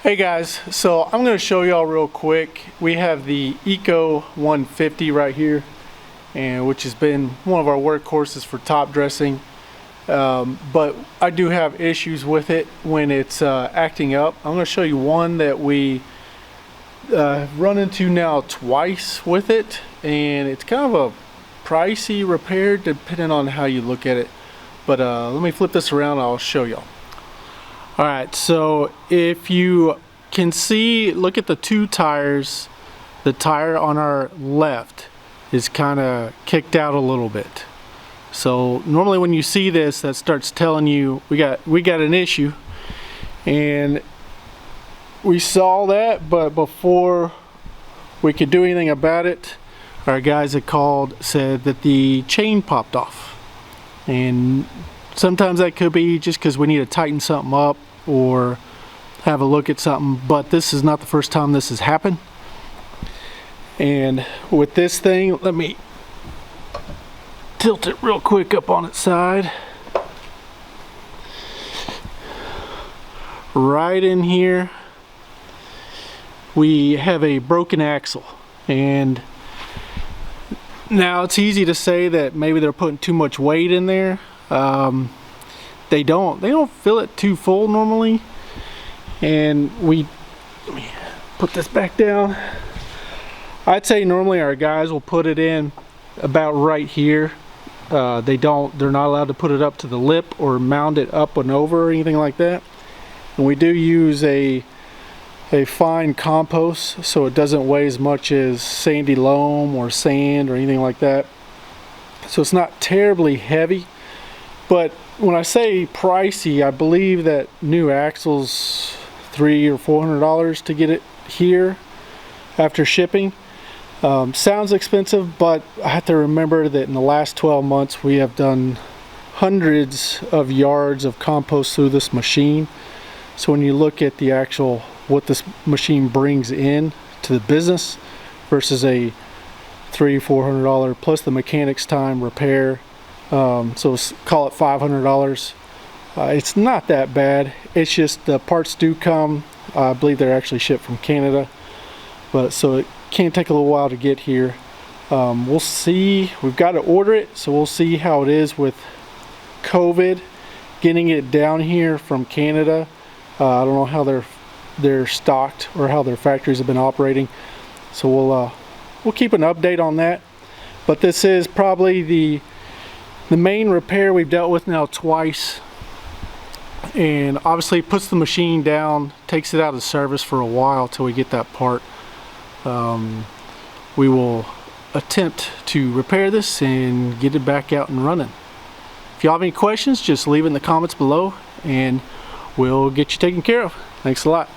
Hey guys, so I'm going to show y'all real quick. We have the Eco 150 right here, and which has been one of our workhorses for top dressing. But I do have issues with it when it's acting up. I'm going to show you one that we run into now twice with it, and it's kind of a pricey repair depending on how you look at it. But let me flip this around and I'll show y'all. Alright, so if you can see, look at the two tires. The tire on our left is kind of kicked out a little bit. So normally when you see this, that starts telling you we got an issue. And we saw that, but before we could do anything about it, our guys that called said that the chain popped off. And sometimes that could be just because we need to tighten something up or have a look at something, but this is not the first time this has happened. And with this thing, let me tilt it real quick up on its side. Right in here we have a broken axle, and now it's easy to say that maybe they're putting too much weight in there. They don't fill it too full normally. And let me put this back down. I'd say normally our guys will put it in about right here. They're not allowed to put it up to the lip or mount it up and over or anything like that. And we do use a fine compost, so it doesn't weigh as much as sandy loam or sand or anything like that. So it's not terribly heavy. But when I say pricey, I believe that new axles $300 or $400 to get it here after shipping. Sounds expensive, but I have to remember that in the last 12 months we have done hundreds of yards of compost through this machine. So when you look at the actual what this machine brings in to the business versus a $300-400 plus the mechanic's time repair, so call it $500. It's not that bad. It's just the parts do come. I believe they're actually shipped from Canada, but so it can take a little while to get here. We'll see. We've got to order it, so we'll see how it is with COVID getting it down here from Canada. I don't know how they're stocked or how their factories have been operating, so we'll keep an update on that. But this is probably the main repair we've dealt with now twice, and obviously puts the machine down, takes it out of service for a while till we get that part. We will attempt to repair this and get it back out and running. If you have any questions, just leave it in the comments below and we'll get you taken care of. Thanks a lot.